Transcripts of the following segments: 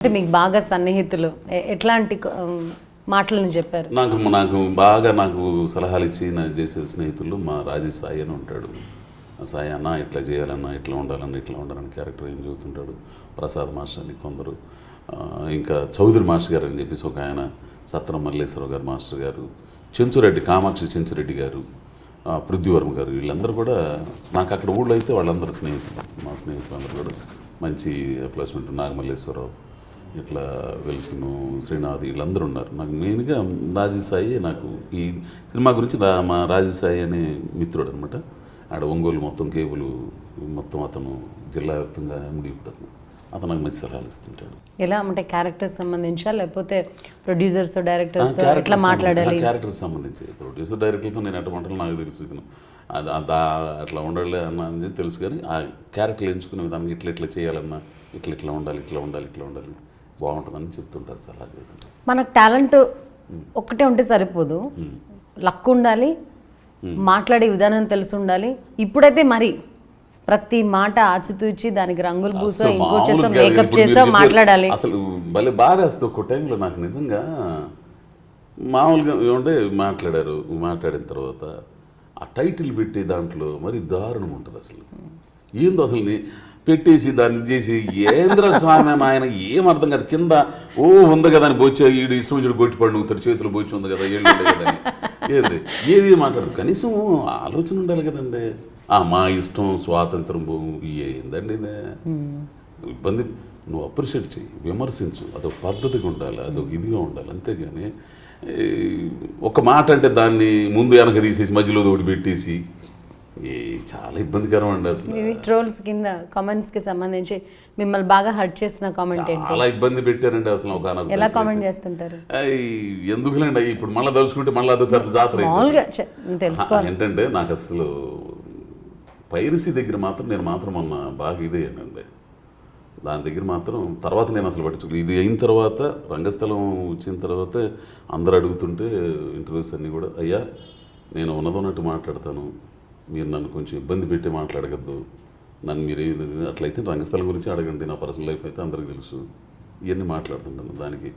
అంటే మీకు బాగా సన్నిహితులు ఎట్లాంటి మాటలను చెప్పారు? నాకు బాగా సలహాలు ఇచ్చి నాకు చేసే స్నేహితులు మా రాజీ సాయి అని ఉంటాడు. సాయి అన్న ఇట్లా చేయాలన్నా, ఇట్లా ఉండాలని క్యారెక్టర్ ఏం చెబుతుంటాడు. ప్రసాద్ మాస్టర్ అని కొందరు, ఇంకా చౌదరి మాస్టర్ గారు అని చెప్పేసి ఒక ఆయన, సత్రం మల్లేశ్వరరావు గారు మాస్టర్ గారు, చెంచురెడ్డి కామాక్షి చెంచురెడ్డి గారు, పృథ్వీవర్మ గారు, వీళ్ళందరూ కూడా నాకు అక్కడ ఊళ్ళో అయితే వాళ్ళందరూ స్నేహితులు. మా స్నేహితులు అందరూ కూడా మంచి ప్లేస్మెంట్. నాగమల్లేశ్వరరావు, ఇట్లా వెలిసిను, శ్రీనాథ్, వీళ్ళందరూ ఉన్నారు. నాకు మెయిన్గా రాజీ సాయి, నాకు ఈ సినిమా గురించి మా రాజీ సాయి అనే మిత్రుడు అనమాట. ఆడ ఒంగోలు మొత్తం కేబుల్ మొత్తం అతను జిల్లా వ్యాప్తంగా ఎండి అతను నాకు మంచి సలహాలు ఇస్తుంటాడు. ఎలా అంటే క్యారెక్టర్స్ సంబంధించా లేకపోతే ప్రొడ్యూసర్స్తో డైరెక్టర్స్తో ఎట్లా మాట్లాడాలి? క్యారెక్టర్స్ సంబంధించి ప్రొడ్యూసర్ డైరెక్టర్తో నేను ఎట్లా మాట్లాడాలి నాకు తెలుసు. అట్లా ఉండాలి అన్న తెలుసు, కానీ ఆ క్యారెక్టర్లు ఎంచుకునే విధానం ఇట్లా చేయాలన్నా, ఇట్లా ఉండాలి బాగుంటుందని చెప్తుంటారు, సలహా చెప్తుంటారు. మనకు టాలెంట్ ఒక్కటే ఉంటే సరిపోదు, లక్ ఉండాలి, మాట్లాడే విధానం తెలిసి ఉండాలి. ఇప్పుడైతే మరి ప్రతి మాట ఆచితూచి దానికి రంగులు పూసో ఇంకో చేసో మేకప్ చేసో మాట్లాడాలి. అసలు భలే బాధ వస్తుంది. ఒక టైంలో నాకు నిజంగా మామూలుగా ఏమంటే మాట్లాడిన తర్వాత ఆ టైటిల్ పెట్టి దాంట్లో మరి దారుణం ఉంటుంది. అసలు ఏందో అసలు పెట్టేసి దాన్ని చేసి ఏంద్ర స్వామి ఆయన ఏం అర్థం కాదు. కింద ఉంది కదా అని బొచ్చే ఈడు ఇష్టం వచ్చి కొట్టిపడి నువ్వు చేతులు బొచ్చి ఉంది కదా, ఏళ్ళు ఉండే కదని ఏది మాట్లాడదు. కనీసం ఆలోచన ఉండాలి కదండి. మా ఇష్టం, స్వాతంత్రం ఏందండి ఇదే ఇబ్బంది. నువ్వు అప్రిషియేట్ చెయ్యి, విమర్శించు, అదొక పద్ధతిగా ఉండాలి, అదొక ఇదిగా ఉండాలి. అంతేగాని ఒక మాట అంటే దాన్ని ముందు వెనక తీసేసి మధ్యలో తోడి పెట్టేసి చాలా ఇబ్బందికరం అండి. అసలు ట్రోల్స్ కింద కామెంట్స్ కి సంబంధించి మిమ్మల్ని బాగా హర్ట్ చేసిన కామెంట్ ఏంటి? చాలా ఇబ్బంది పెట్టారండి అసలు. ఎలా కామెంట్ చేస్తుంటారు? ఎందుకులేండి ఇప్పుడు మళ్ళీ తలుచుకుంటే మళ్ళీ అదొక పెద్ద జాతర ఏంటంటే నాకు అసలు పైరసీ దగ్గర మాత్రం నేను మొన్న బాగా ఇదేనండి. దాని దగ్గర మాత్రం తర్వాత నేను అసలు పట్టించుకో. ఇది అయిన తర్వాత రంగస్థలం వచ్చిన తర్వాత అందరు అడుగుతుంటే ఇంటర్వ్యూస్ అన్నీ కూడా, అయ్యా నేను ఉన్నదన్నట్టు మాట్లాడతాను, మీరు నన్ను కొంచెం ఇబ్బంది పెట్టి మాట్లాడగద్దు, నన్ను మీరు అట్లయితే రంగస్థలం గురించి అడగండి, నా పర్సనల్ లైఫ్ అయితే అందరికీ తెలుసు, ఇవన్నీ మాట్లాడుతుంటాను. దానికి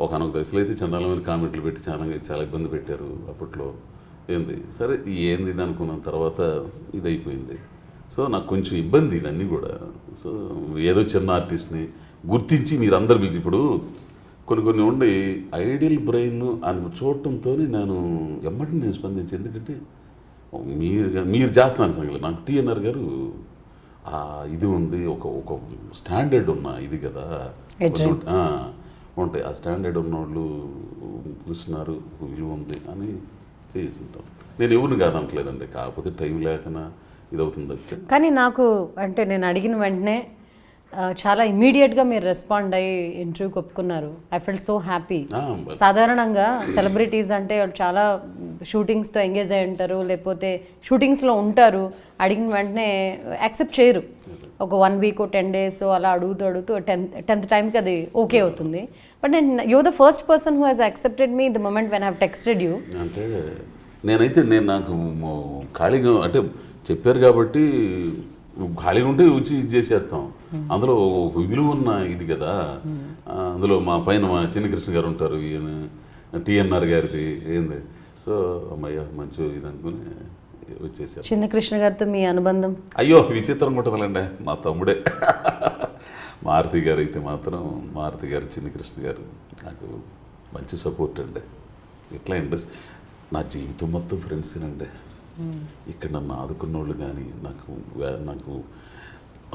ఒకనొక దశలో అయితే చండాలమైన కామెంట్లు పెట్టి చాలా ఇబ్బంది పెట్టారు అప్పట్లో. సరే ఏంది ఇది అనుకున్న తర్వాత ఇది అయిపోయింది. సో నాకు కొంచెం ఇబ్బంది ఇదన్నీ కూడా. సో ఏదో చిన్న ఆర్టిస్ట్ని గుర్తించి మీరు అందరు పిలిచి, ఇప్పుడు కొన్ని ఉండి ఐడియల్ బ్రెయిన్ అని చూడటంతో నేను స్పందించి, ఎందుకంటే మీరు చేస్తున్నారు సంగతి. నాకు టీఎన్ఆర్ గారు ఇది ఉంది, ఒక స్టాండర్డ్ ఉన్న ఇది కదా ఉంటాయి. ఆ స్టాండర్డ్ ఉన్నవాళ్ళు పిలుస్తున్నారు, విలువ ఉంది అని చేస్తుంటాం. నేను ఎవరిని కాదనట్లేదండి, కాకపోతే టైం లేకనా ఇది అవుతుంది. కానీ నాకు అంటే నేను అడిగిన వెంటనే చాలా ఇమీడియట్గా మీరు రెస్పాండ్ అయ్యి ఇంటర్వ్యూకి ఒప్పుకున్నారు. I felt so happy. సాధారణంగా సెలబ్రిటీస్ అంటే వాళ్ళు చాలా షూటింగ్స్తో ఎంగేజ్ అయి ఉంటారు, లేకపోతే షూటింగ్స్లో ఉంటారు, అడిగిన వెంటనే యాక్సెప్ట్ చేయరు. ఒక 1 వీక్ 10 days అలా అడుగుతూ 10th టైంకి అది ఓకే అవుతుంది. But you're the first person who has accepted me the moment when I have texted you. అంటే నాకు ఖాళీగా అంటే చెప్పారు కాబట్టి ఖాళీగా ఉంటే వచ్చి ఇది చేసేస్తాం. అందులో ఒక విలువ ఉన్న ఇది కదా. అందులో మా పైన మా చిన్నకృష్ణ గారు ఉంటారు, ఈయన టీఎన్ఆర్ గారిది ఏంది. సో అమ్మయ్య మంచి ఇది అనుకుని వచ్చేసారు. చిన్నకృష్ణ గారితో మీ అనుబంధం అయ్యో విచిత్రంగా ఉంటుందండి. మా తమ్ముడే మారుతి గారు అయితే మాత్రం, మారుతి గారు, చిన్నకృష్ణ గారు నాకు మంచి సపోర్ట్ అండి. ఎట్లా ఇంట్రెస్ట్, నా జీవితం మొత్తం ఫ్రెండ్సేనండి. ఇక్కడ నన్ను ఆదుకున్న వాళ్ళు కానీ నాకు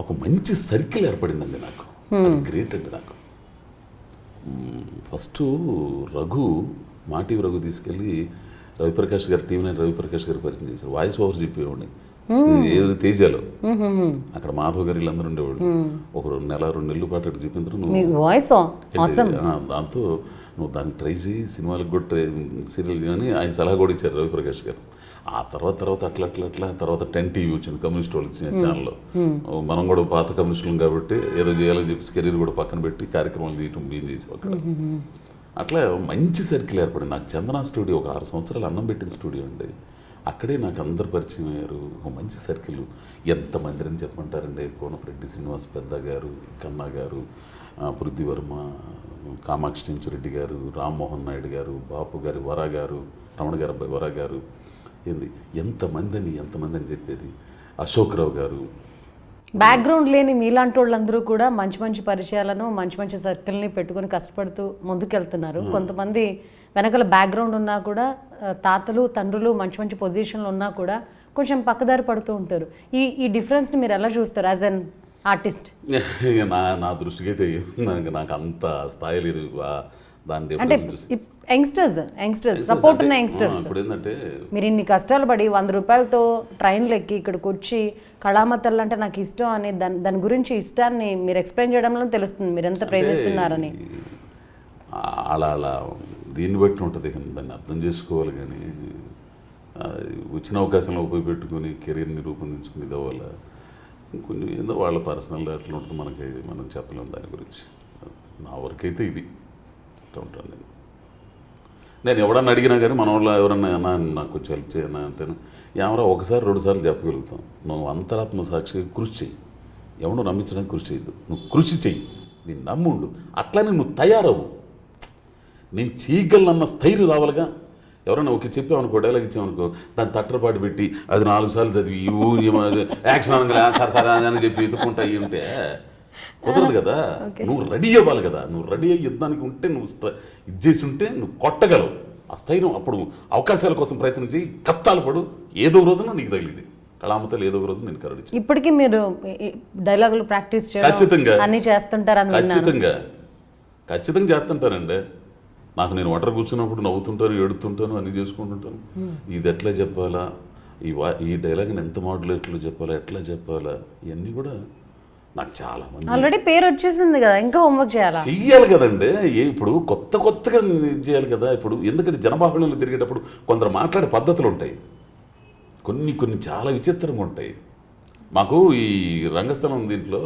ఒక మంచి సర్కిల్ ఏర్పడిందండి. నాకు అది గ్రేట్ అండి. నాకు ఫస్ట్ మాటీవీ రఘు తీసుకెళ్ళి రవిప్రకాష్ గారు, TV9 రవిప్రకాష్ గారు పరిచయం చేశారు. వాయిస్ ఓవర్స్ చెప్పేవాడిని తేజాలో. అక్కడ మాధవ్ గారు వీళ్ళందరూ ఉండేవాడు. ఒక 2 నెలలు పాటు అటు చెప్పిన దాంతో నువ్వు దాన్ని ట్రై చేయి, సినిమాలకు కూడా సీరియల్ కానీ ఆయన సలహా కూడా ఇచ్చారు రవిప్రకాష్ గారు. ఆ తర్వాత అట్లా తర్వాత 10 TV వచ్చింది, కమ్యూనిస్ట్ వాళ్ళు వచ్చిన ఛానల్లో. మనం కూడా పాత కమ్యూనిస్టులం కాబట్టి ఏదో చేయాలని చెప్పి కెరీర్ కూడా పక్కన పెట్టి కార్యక్రమాలు చేయటం ఏం చేసాం అక్కడ. అట్లా మంచి సర్కిల్ ఏర్పడింది. నాకు చందన స్టూడియో ఒక 6 సంవత్సరాలు అన్నం పెట్టిన స్టూడియో అండి. అక్కడే నాకు అందరు పరిచయం అయ్యారు. ఒక మంచి సర్కిల్. ఎంతమంది అని చెప్పమంటారండి. కోనప్రెడ్డి శ్రీనివాస్ పెద్ద గారు, కన్నా గారు, పృథ్వీవర్మ, కామాక్షి చెంచురెడ్డి గారు, రామ్మోహన్ నాయుడు గారు, బాపు గారు, వరా గారు, రమణ గారు అబ్బాయి వరా గారు, ఏంది ఎంతమంది అని చెప్పేది, అశోక్ రావు గారు. బ్యాక్గ్రౌండ్ లేని మీలాంటి వాళ్ళందరూ కూడా మంచి మంచి పరిచయాలను మంచి మంచి సర్కిల్ని పెట్టుకొని కష్టపడుతూ ముందుకెళ్తున్నారు. కొంతమంది వెనకాల బ్యాక్గ్రౌండ్ ఉన్నా కూడా తాతలు తండ్రులు మంచి మంచి పొజిషన్లు ఉన్నా కూడా కొంచెం పక్కదారి పడుతూ ఉంటారు. ఈ డిఫరెన్స్ని మీరు ఎలా చూస్తారు యాజ్ అన్ ఆర్టిస్ట్? నా దృష్టికి అయితే నాకు అంత స్థాయి లేదు దాని అంటే యంగ్స్టర్స్ సపోర్ట్ ఉన్న యంగ్స్టర్స్. ఇప్పుడు ఏంటంటే మీరు ఇన్ని కష్టాలు పడి 100 రూపాయలతో ట్రైన్లు ఎక్కి ఇక్కడికి వచ్చి కళామతలు అంటే నాకు ఇష్టం అని దాని గురించి ఇష్టాన్ని మీరు ఎక్స్ప్లెయిన్ చేయడంలో తెలుస్తుంది మీరు ఎంత ప్రేమిస్తున్నారని. అలా దీన్ని బట్టి ఉంటుంది, దాన్ని అర్థం చేసుకోవాలి. కానీ వచ్చిన అవకాశంలో ఉపయోగపెట్టుకుని కెరీర్ని రూపొందించుకుని ఇదవ్వాలి. కొన్ని ఏదో వాళ్ళ పర్సనల్ అట్లా ఉంటుంది, మనం చెప్పలేము దాని గురించి. నా వరకైతే ఇది అట్లా ఉంటాను. నేను ఎవడన్నా అడిగినా కానీ మన వాళ్ళు ఎవరన్నా నాకు కొంచెం హెల్ప్ చేయనా అంటే ఎవరో 1-2 సార్లు చెప్పగలుగుతాం. నువ్వు అంతరాత్మ సాక్షిగా కృషి చెయ్యి, ఎవడో నమ్మించడానికి కృషి చేయొద్దు, నువ్వు కృషి చెయ్యి, నేను నమ్ముండు, అట్లానే నువ్వు తయారవు. నేను చేయగలనన్న స్థైర్యం రావాలిగా. ఎవరైనా ఒక చెప్పామనుకో, డైలాగ్ ఇచ్చామనుకో, దాన్ని తట్టరపాటు పెట్టి అది 4 సార్లు చదివి యాక్షన్ అనగా సరే అని చెప్పి ఎత్తుకుంటా ఉంటే కుదరదు కదా. నువ్వు రెడీ అవ్వాలి కదా. నువ్వు రెడీ అయ్యి యుద్ధానికి ఉంటే, నువ్వు ఇది చేసి ఉంటే నువ్వు కొట్టగలవు. ఆ స్థైర్యం అప్పుడు అవకాశాల కోసం ప్రయత్నం చేయి, కష్టాలు పడు, ఏదో రోజున నీకు తగిలింది కళామతలు, ఏదో ఒక రోజు నేను కరుణించి. ఇప్పటికీ మీరు డైలాగులు ప్రాక్టీస్ ఖచ్చితంగా అన్ని చేస్తుంటారు. ఖచ్చితంగా చేస్తుంటానండి. నేను ఒంటరి కూర్చున్నప్పుడు నవ్వుతుంటాను, ఏడుతుంటాను, అన్నీ చేసుకుంటుంటాను. ఇది ఎట్లా చెప్పాలా, ఈ డైలాగ్ని ఎంత మాడ్యులేట్లో చెప్పాలా, ఎట్లా చెప్పాలా, ఇవన్నీ కూడా నాకు చాలా మంది ఆల్రెడీ పేరు వచ్చేసింది కదా, ఇంకా హోంవర్క్ చెయ్యాలి కదండి. ఇప్పుడు కొత్తగా చేయాలి కదా. ఇప్పుడు ఎందుకంటే జనబాహుళ్యంలో తిరిగేటప్పుడు కొందరు మాట్లాడే పద్ధతులు ఉంటాయి, కొన్ని చాలా విచిత్రంగా ఉంటాయి. మాకు ఈ రంగస్థలం దీంట్లో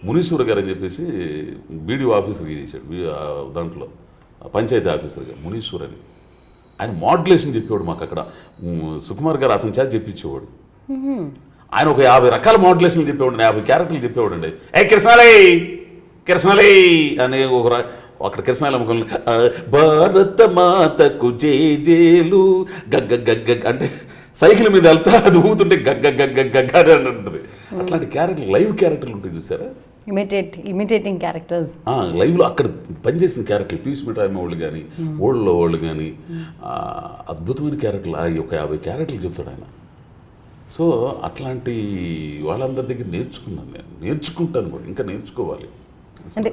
మునీశ్వర గారు అని చెప్పేసి బీడీఓ ఆఫీసర్గా చేశాడు, దాంట్లో పంచాయతీ ఆఫీసర్గా మునీశ్వర్ అని. ఆయన మాడ్యులేషన్ చెప్పేవాడు మాకు అక్కడ. సుకుమార్ గారు అతని చేత చెప్పించేవాడు. ఆయన ఒక 50 రకాల మాడ్యులేషన్లు చెప్పేవాడు, 50 క్యారెక్టర్లు చెప్పేవాడు అండి. కిరసనాలై అనే అక్కడ కిరసనాల ముఖంలో భారత మాతకు జేజేలు గగ్గ అంటే సైకిల్ మీద వెళ్తా అది ఊతుంటే గగ్గ అని ఉంటుంది. అట్లాంటి క్యారెక్టర్లు, లైవ్ క్యారెక్టర్లు ఉంటాయి చూసారా, ఇమిటేటింగ్ క్యారెక్టర్స్. లైవ్లో అక్కడ పనిచేసిన క్యారెక్టర్లు, పీస్ మిఠాయి వాళ్ళు కానీ, ఓళ్ళలో వాళ్ళు కానీ, అద్భుతమైన క్యారెక్టర్లు, ఒక 50 క్యారెక్టర్లు చెప్తాడు ఆయన. సో అట్లాంటి వాళ్ళందరి దగ్గర నేర్చుకున్నాను నేను, నేర్చుకుంటాను కూడా, ఇంకా నేర్చుకోవాలి. అంటే